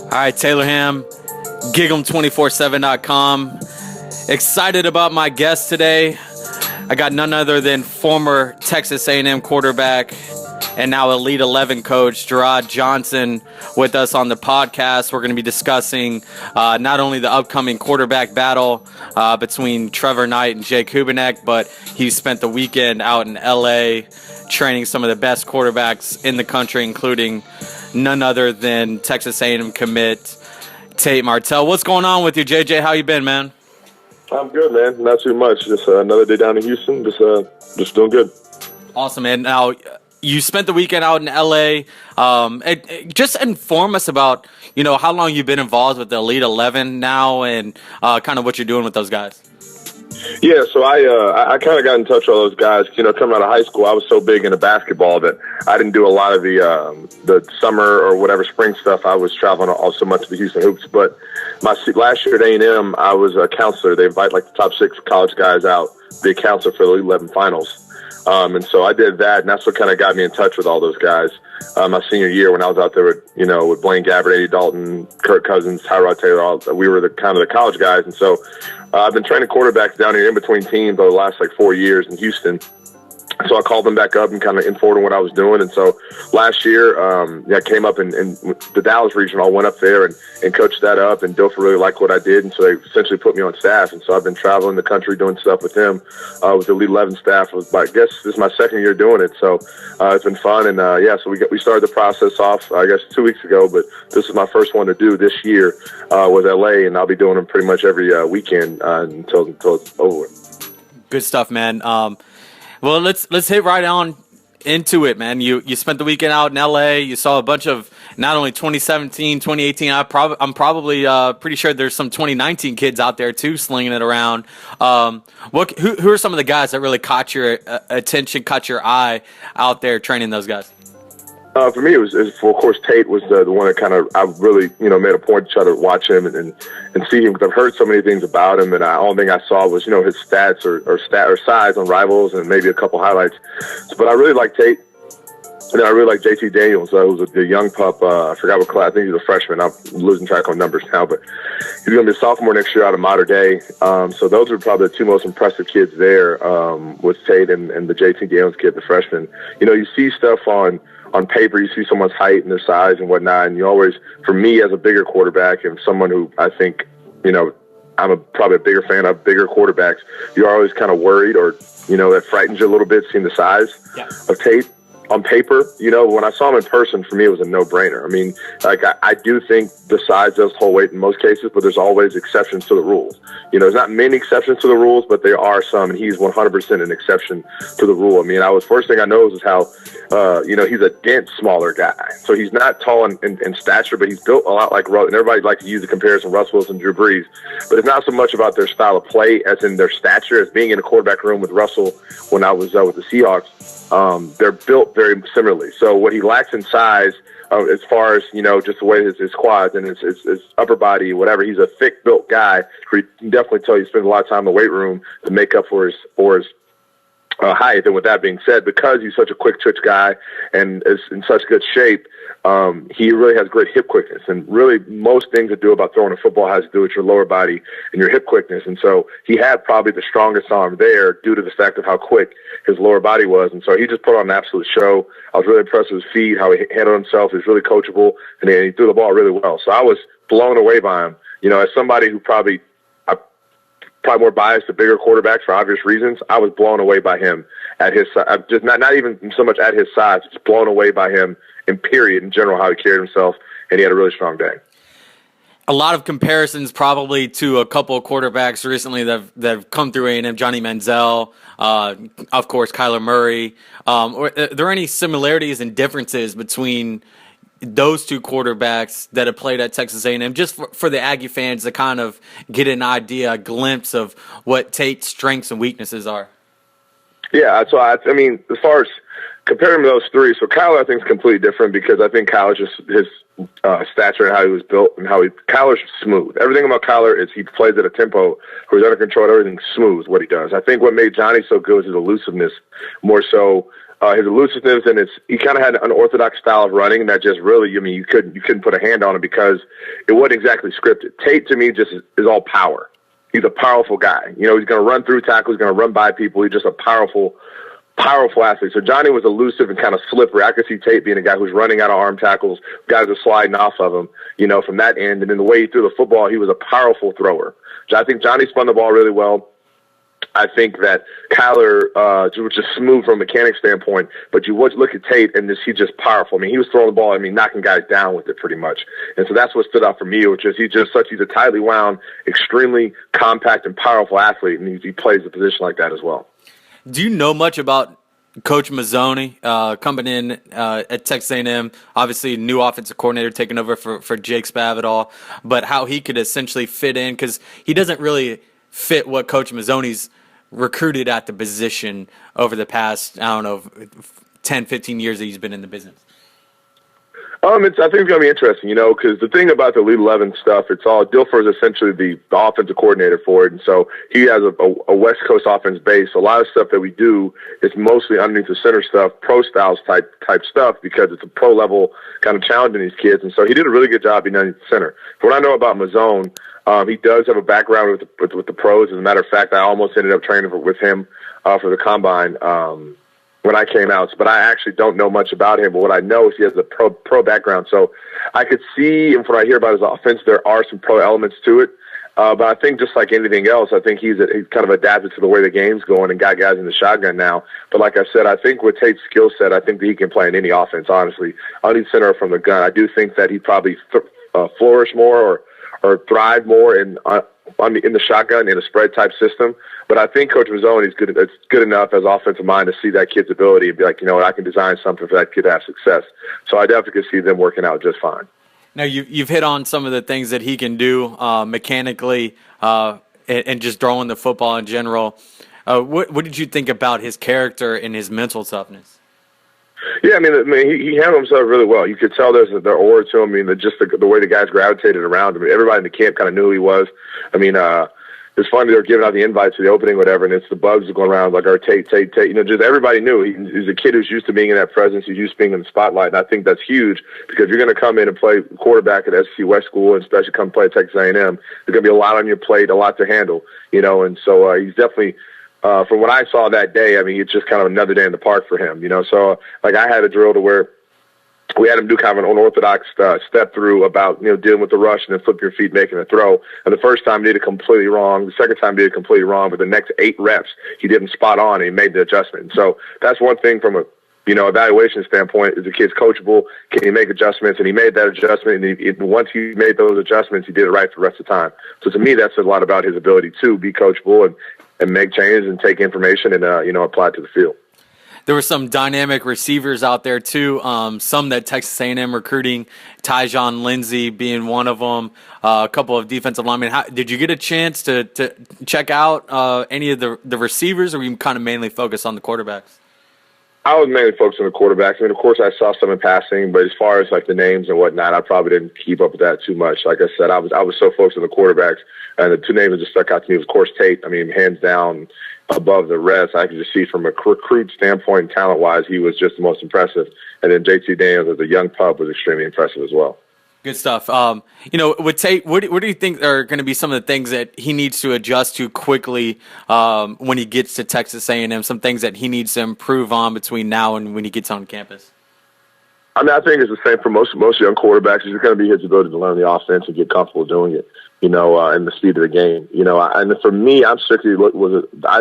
All right, Taylor Ham, Gig'em247.com. Excited about my guest today. I got none other than former Texas A&M quarterback and now Elite 11 coach Jerrod Johnson with us on the podcast. We're going to be discussing not only the upcoming quarterback battle between Trevor Knight and Jake Hubenek, but he spent the weekend out in L.A. training some of the best quarterbacks in the country, including none other than Texas A&M commit Tate Martell. What's going on with you, JJ? How you been, man? I'm good, man. Not too much. Just another day down in Houston. Just doing good. Awesome, man. Now, you spent the weekend out in L.A. Just inform us about, how long you've been involved with the Elite 11 now and kind of what you're doing with those guys. Yeah, so I kind of got in touch with all those guys. Coming out of high school, I was so big into basketball that I didn't do a lot of the summer or whatever spring stuff. I was traveling all so much to the Houston Hoops. But last year at A&M, I was a counselor. They invite like the top 6 college guys out to be a counselor for the Elite 11 finals. And so I did that, and that's what kind of got me in touch with all those guys. My senior year when I was out there with Blaine Gabbert, Andy Dalton, Kirk Cousins, Tyrod Taylor, we were the college guys. And so I've been training quarterbacks down here in between teams over the last 4 years in Houston. So I called them back up and kind of informed them what I was doing. And so last year, I came up in the Dallas region. I went up there and coached that up, and Dilfer really liked what I did. And so they essentially put me on staff. And so I've been traveling the country doing stuff with him, with the Elite 11 staff. I guess this is my second year doing it. So it's been fun. And so we started the process off, I guess, 2 weeks ago, but this is my first one to do this year with LA. And I'll be doing them pretty much every weekend until it's over with. Good stuff, man. Well, let's hit right on into it, man. You spent the weekend out in L.A. You saw a bunch of not only 2017, 2018. I'm probably pretty sure there's some 2019 kids out there too slinging it around. Who are some of the guys that really caught your attention, caught your eye out there training those guys? For me, it was of course Tate was the one that kind of I really made a point to try to watch him and see him because I've heard so many things about him, and the only thing I saw was his stats or size on Rivals and maybe a couple highlights. But I really like Tate, and then I really like JT Daniels, who's the young pup. I forgot what class. I think he's a freshman. I'm losing track on numbers now, but he's going to be a sophomore next year out of Mater Dei. So those are probably the 2 most impressive kids there, with Tate and the JT Daniels kid, the freshman. You see stuff on paper, you see someone's height and their size and whatnot, and you always, for me as a bigger quarterback and someone who I think, I'm probably a bigger fan of bigger quarterbacks, you're always kind of worried or, that frightens you a little bit seeing the size of Tate on paper. When I saw him in person, for me, it was a no-brainer. I mean, I do think the size does hold weight in most cases, but there's always exceptions to the rules. There's not many exceptions to the rules, but there are some, and he's 100% an exception to the rule. I mean, first thing I noticed is how, he's a dense, smaller guy. So he's not tall in stature, but he's built a lot like Russell. And everybody likes to use the comparison Russell Wilson, Drew Brees, but it's not so much about their style of play as in their stature. As being in a quarterback room with Russell when I was with the Seahawks, they're built very similarly. So what he lacks in size, as far as, just the way his quads and his upper body, whatever, he's a thick-built guy. You can definitely tell he spends a lot of time in the weight room to make up for his height. And with that being said, because he's such a quick twitch guy and is in such good shape, he really has great hip quickness. And really most things that do about throwing a football has to do with your lower body and your hip quickness. And so he had probably the strongest arm there due to the fact of how quick his lower body was. And so he just put on an absolute show. I was really impressed with his feet, how he handled himself. He was really coachable, and he threw the ball really well. So I was blown away by him. As somebody who probably more biased to bigger quarterbacks for obvious reasons, I was blown away by him at his size. Just not even so much at his size, just blown away by him in general, how he carried himself, and he had a really strong day. A lot of comparisons probably to a couple of quarterbacks recently that have come through A&M, Johnny Manziel, of course, Kyler Murray. Are there any similarities and differences between those two quarterbacks that have played at Texas A&M, just for the Aggie fans to kind of get an idea, a glimpse of what Tate's strengths and weaknesses are? Yeah, so I mean, as far as comparing those three, so Kyler I think is completely different because I think Kyler's just his stature and how he was built and Kyler's smooth. Everything about Kyler is he plays at a tempo where he's under control. Everything's smooth what he does. I think what made Johnny so good was his elusiveness, more so his elusiveness, and he kind of had an unorthodox style of running that just really, I mean, you couldn't put a hand on it because it wasn't exactly scripted. Tate to me just is all power. He's a powerful guy. You know, he's going to run through tackles, he's going to run by people. He's just a powerful athlete. So Johnny was elusive and kind of slippery. I could see Tate being a guy who's running out of arm tackles, guys are sliding off of him, you know, from that end. And then the way he threw the football, he was a powerful thrower. So I think Johnny spun the ball really well. I think that Kyler was just smooth from a mechanic standpoint, but you would look at Tate and he's just powerful. I mean, he was throwing the ball, knocking guys down with it pretty much. And so that's what stood out for me, which is he's a tightly wound, extremely compact and powerful athlete, and he plays the position like that as well. Do you know much about Coach Mazzoni coming in at Texas A&M? Obviously, new offensive coordinator taking over for Jake Spavital, but how he could essentially fit in because he doesn't really fit what Coach Mazzoni's recruited at the position over the past, 10, 15 years that he's been in the business. I think it's going to be interesting, because the thing about the Elite 11 stuff, Dilfer is essentially the offensive coordinator for it, and so he has a West Coast offense base. A lot of stuff that we do is mostly underneath the center stuff, pro styles type stuff, because it's a pro level kind of challenging these kids, and so he did a really good job being underneath the center. From what I know about Mazzone, he does have a background with the pros. As a matter of fact, I almost ended up training with him for the combine when I came out. But I actually don't know much about him. But what I know is he has a pro background. So I could see, and from what I hear about his offense, there are some pro elements to it. But I think just like anything else, I think he's kind of adapted to the way the game's going and got guys in the shotgun now. But like I said, I think with Tate's skill set, I think that he can play in any offense, honestly. Underneath center from the gun, I do think that he'd probably flourish more or thrive more in the shotgun in a spread type system. But I think Coach Mazzone is good enough as offensive mind to see that kid's ability and be like, I can design something for that kid to have success. So I definitely can see them working out just fine. Now you've hit on some of the things that he can do mechanically and just throwing the football in general. What did you think about his character and his mental toughness? Yeah, he handled himself really well. You could tell there's an aura to him. Just the way the guys gravitated around him. Everybody in the camp kind of knew who he was. It's funny they were giving out the invites to the opening, whatever, and it's the bugs going around like our Tate. Just everybody knew he's a kid who's used to being in that presence. He's used to being in the spotlight, and I think that's huge because you're going to come in and play quarterback at SC West School, and especially come play at Texas A&M. There's going to be a lot on your plate, a lot to handle, and so he's definitely. From what I saw that day, it's just kind of another day in the park for him, So, like, I had a drill to where we had him do kind of an unorthodox step through about, dealing with the rush and then flip your feet, making a throw. And the first time he did it completely wrong. The second time he did it completely wrong. But the next 8 reps, he didn't spot on and he made the adjustment. So that's one thing from a evaluation standpoint. Is the kid's coachable? Can he make adjustments? And he made that adjustment. And once he made those adjustments, he did it right for the rest of the time. So to me, that says a lot about his ability to be coachable and make changes and take information and, apply it to the field. There were some dynamic receivers out there, too, some that Texas A&M recruiting, Tyjon Lindsey being one of them, a couple of defensive linemen. Did you get a chance to check out any of the receivers, or were you kind of mainly focused on the quarterbacks? I was mainly focused on the quarterbacks. Of course, I saw some in passing, but as far as like the names and whatnot, I probably didn't keep up with that too much. Like I said, I was so focused on the quarterbacks, and the 2 names that just stuck out to me was, of course, Tate. Hands down above the rest. I could just see from a recruit standpoint, talent-wise, he was just the most impressive. And then JT Daniels as a young pup was extremely impressive as well. Good stuff. With Tate, what do you think are going to be some of the things that he needs to adjust to quickly when he gets to Texas A&M, some things that he needs to improve on between now and when he gets on campus? I think it's the same for most young quarterbacks. It's going to be his ability to learn the offense and get comfortable doing it, and the speed of the game. And for me, I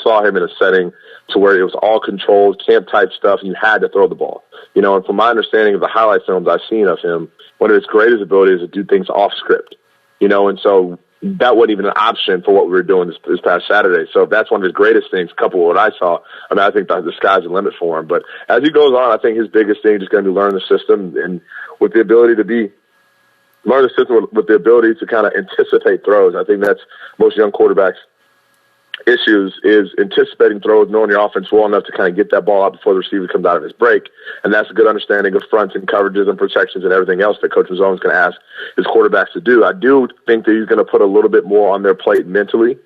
saw him in a setting to where it was all controlled, camp-type stuff, and you had to throw the ball. And from my understanding of the highlight films I've seen of him, one of his greatest abilities is to do things off script, and so that wasn't even an option for what we were doing this past Saturday. So if that's one of his greatest things, coupled with what I saw, I think the sky's the limit for him. But as he goes on, I think his biggest thing is going to be learn the system, and with the ability to learn the system with the ability to kind of anticipate throws. I think that's most young quarterbacks issues is anticipating throws, knowing your offense well enough to kind of get that ball out before the receiver comes out of his break. And that's a good understanding of fronts and coverages and protections and everything else that Coach Mazzone's going to ask his quarterbacks to do. I do think that he's going to put a little bit more on their plate mentally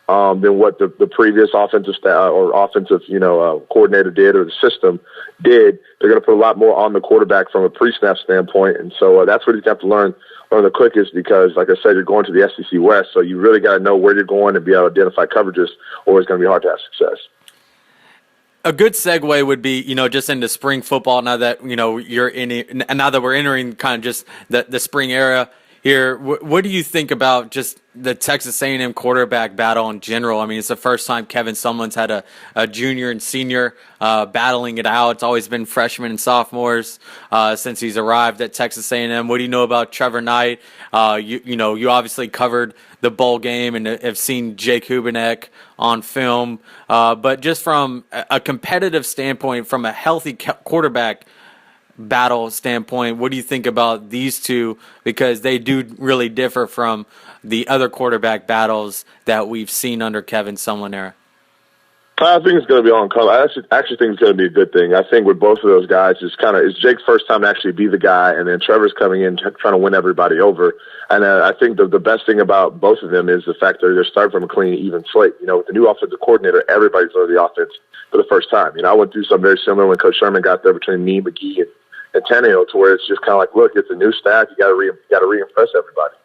than what the previous offensive staff or offensive, coordinator did or the system did. They're going to put a lot more on the quarterback from a pre-snap standpoint. And so that's what he's got to learn the quickest because, like I said, you're going to the SEC West, so you really got to know where you're going and be able to identify coverages, or it's going to be hard to have success. A good segue would be, just into spring football now that, you're in it, and now that we're entering kind of just the spring era here. What do you think about just the Texas A&M quarterback battle in general? I mean, it's the first time Kevin Sumlin's had a junior and senior battling it out. It's always been freshmen and sophomores since he's arrived at Texas A&M. What do you know about Trevor Knight? You obviously covered the bowl game and have seen Jake Hubenek on film. But just from a competitive standpoint, from a healthy quarterback battle standpoint, what do you think about these two? Because they do really differ from the other quarterback battles that we've seen under Kevin Sumlin era. I think it's going to be on color. I actually think it's going to be a good thing. I think with both of those guys, it's Jake's first time to actually be the guy, and then Trevor's coming in trying to win everybody over. And I think the best thing about both of them is the fact that they're starting from a clean, even slate. With the new offensive coordinator, everybody's learning the offense for the first time. I went through something very similar when Coach Sherman got there between me, McGee, and Tannehill, to where it's just kind of like, look, it's a new staff. You got to re-impress everybody.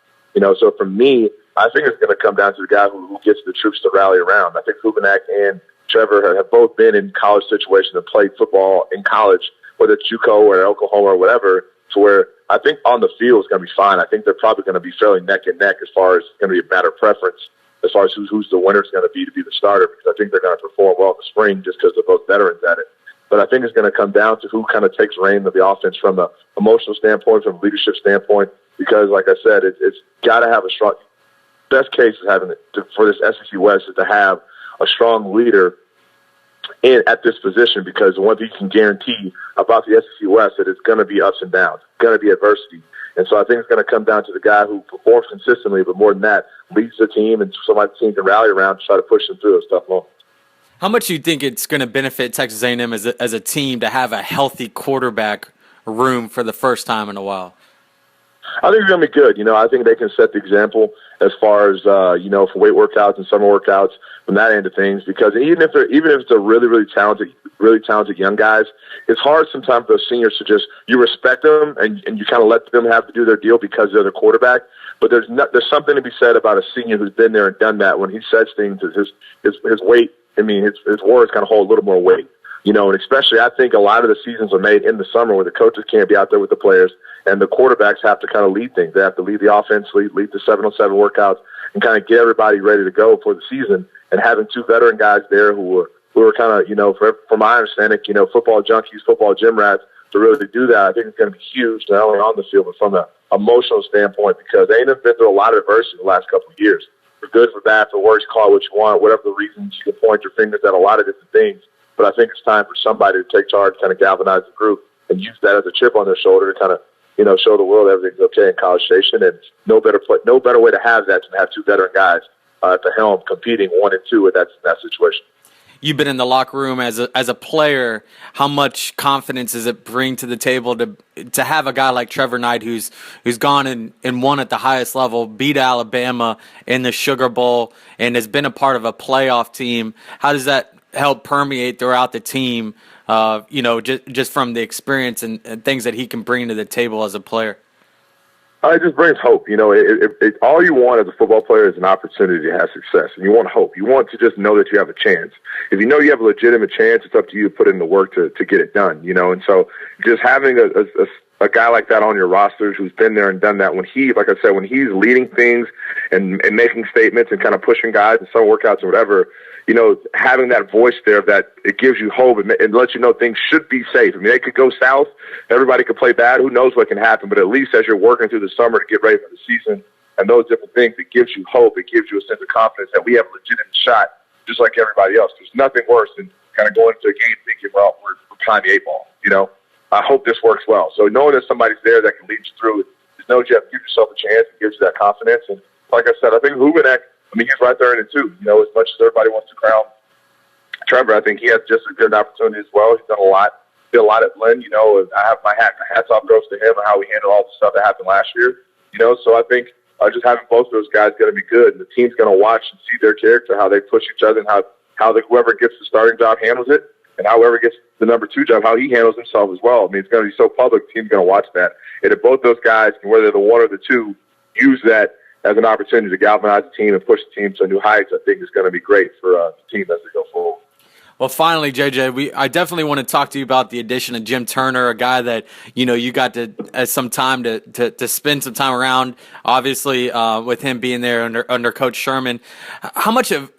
So for me, I think it's going to come down to the guy who gets the troops to rally around. I think Hubenek and Trevor have both been in college situations and played football in college, whether it's JUCO or Oklahoma or whatever, to where I think on the field is going to be fine. I think they're probably going to be fairly neck and neck as far as it's going to be a matter of preference as far as who's the winner is going to be the starter, because I think they're going to perform well in the spring just because they're both veterans at it. But I think it's going to come down to who kind of takes reign of the offense from an emotional standpoint, from a leadership standpoint, because, like I said, it's got to have a strong – best case is having for this SEC West is to have a strong leader at this position, because the one thing you can guarantee about the SEC West is that it's going to be ups and downs, going to be adversity. And so I think it's going to come down to the guy who performs consistently, but more than that, leads the team and somebody the team can rally around to try to push them through those tough moments. How much do you think it's going to benefit Texas A&M as a team to have a healthy quarterback room for the first time in a while? I think it's going to be good. I think they can set the example as far as, for weight workouts and summer workouts from that end of things, because even if it's a really, really talented young guys, it's hard sometimes for those seniors to just, you respect them and you kind of let them have to do their deal because they're the quarterback. But there's something to be said about a senior who's been there and done that. When he says things, his weight, his words kind of hold a little more weight. And especially I think a lot of the seasons are made in the summer where the coaches can't be out there with the players, and the quarterbacks have to kind of lead things. They have to lead the offense, lead the 7-on-7 workouts, and kind of get everybody ready to go for the season. And having two veteran guys there who were kind of, from my understanding, football junkies, football gym rats, to really do that, I think it's going to be huge, not only on the field, but from an emotional standpoint, because they have been through a lot of adversity the last couple of years. For good, for bad, for worse, call it what you want, whatever the reasons, you can point your fingers at a lot of different things. But I think it's time for somebody to take charge, kind of galvanize the group, and use that as a chip on their shoulder to kind of, show the world everything's okay in College Station. And no better way to have that than to have two veteran guys at the helm competing 1 and 2 in that situation. You've been in the locker room as a player. How much confidence does it bring to the table to have a guy like Trevor Knight who's gone and won at the highest level, beat Alabama in the Sugar Bowl, and has been a part of a playoff team? How does that help permeate throughout the team, just from the experience and things that he can bring to the table as a player? It just brings hope. All you want as a football player is an opportunity to have success, and you want hope. You want to just know that you have a chance. If you know you have a legitimate chance, it's up to you to put in the work to get it done. And so just having a guy like that on your roster who's been there and done that, when he's leading things and making statements and kind of pushing guys in some workouts or whatever, having that voice there that it gives you hope and lets you know things should be safe. They could go south. Everybody could play bad. Who knows what can happen? But at least as you're working through the summer to get ready for the season and those different things, it gives you hope. It gives you a sense of confidence that we have a legitimate shot just like everybody else. There's nothing worse than kind of going into a game thinking, well, we're behind the 8 ball. I hope this works well. So knowing that somebody's there that can lead you through it, just know you have to give yourself a chance. It gives you that confidence. And like I said, I think Hubenek I mean, he's right there in it too. You know, as much as everybody wants to crown Trevor, I think he has just as good an opportunity as well. He's done a lot. Did a lot at Lynn. You know, I have my hats off goes to him and how he handled all the stuff that happened last year. You know, so I think just having both of those guys is going to be good. And the team's going to watch and see their character, how they push each other, and how whoever gets the starting job handles it, and whoever gets the number 2 job, how he handles himself as well. I mean, it's going to be so public. The team's going to watch that. And if both those guys, whether they're the one or the two, use that as an opportunity to galvanize the team and push the team to new heights, I think it's going to be great for the team as they go forward. Well, finally, JJ, I definitely want to talk to you about the addition of Jim Turner, a guy that, you know, you got to some time to spend some time around, obviously, with him being there under Coach Sherman. How much of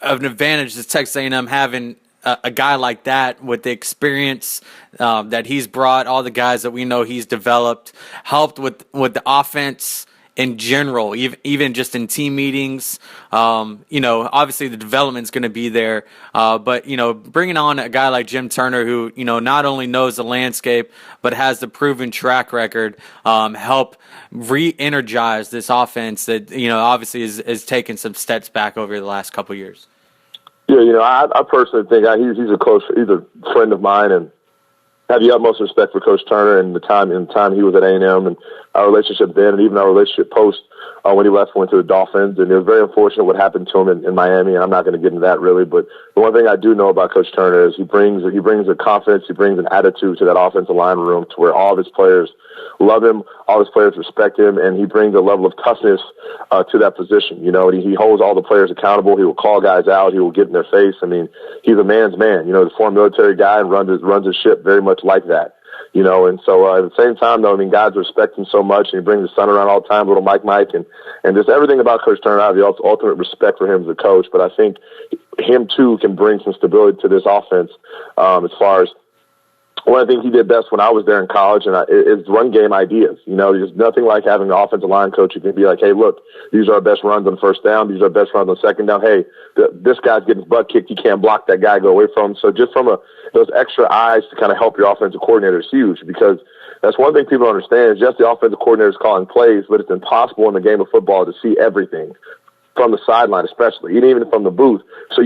an advantage does Texas A&M having a guy like that with the experience that he's brought, all the guys that we know he's developed, helped with the offense in general, even just in team meetings? You know, obviously the development's going to be there, but, you know, bringing on a guy like Jim Turner who, you know, not only knows the landscape but has the proven track record, help re-energize this offense that, you know, obviously is taking some steps back over the last couple of years. Yeah, you know, I personally think he's a friend of mine, and have the utmost respect for Coach Turner and the time he was at A&M and our relationship then, and even our relationship post when he went to the Dolphins. And it was very unfortunate what happened to him in Miami, and I'm not going to get into that really. But the one thing I do know about Coach Turner is he brings a confidence, he brings an attitude to that offensive line room to where all of his players love him, all his players respect him, and he brings a level of toughness to that position. You know, he holds all the players accountable. He will call guys out. He will get in their face. I mean, he's a man's man. You know, the former military guy and runs his ship very much like that. You know, and so at the same time, though, I mean, guys respect him so much, and he brings his son around all the time, little Mike, and just everything about Coach Turner. I have the ultimate respect for him as a coach, but I think him, too, can bring some stability to this offense as far as one of the things he did best when I was there in college is run game ideas. You know, there's nothing like having an offensive line coach who can be like, hey, look, these are our best runs on first down. These are our best runs on second down. Hey, this guy's getting his butt kicked. You can't block that guy. Go away from him. So just from those extra eyes to kind of help your offensive coordinator is huge, because that's one thing people don't understand is just the offensive coordinator is calling plays, but it's impossible in the game of football to see everything from the sideline, especially, and even from the booth. So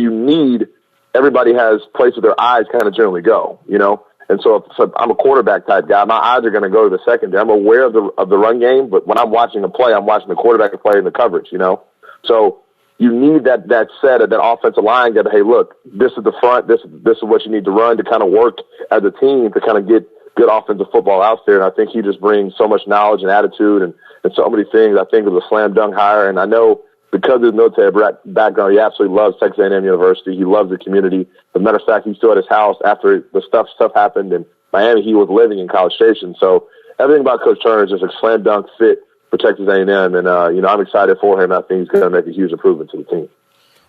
everybody has places where their eyes kind of generally go, you know? And so if I'm a quarterback type guy, my eyes are going to go to the secondary. I'm aware of the run game, but when I'm watching a play, I'm watching the quarterback play in the coverage, you know? So you need that set of that offensive line that, hey, look, this is the front, this is what you need to run to kind of work as a team to kind of get good offensive football out there. And I think he just brings so much knowledge and attitude and so many things. I think it was a slam dunk hire. And I know because of his military background, he absolutely loves Texas A&M University. He loves the community. As a matter of fact, he's still at his house after the stuff happened in Miami. He was living in College Station. So everything about Coach Turner is just a slam dunk fit for Texas A&M. And, you know, I'm excited for him. I think he's going to make a huge improvement to the team.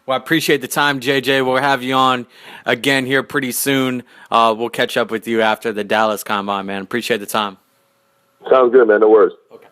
Well, I appreciate the time, JJ. We'll have you on again here pretty soon. We'll catch up with you after the Dallas Combine, man. Appreciate the time. Sounds good, man. No worries. Okay.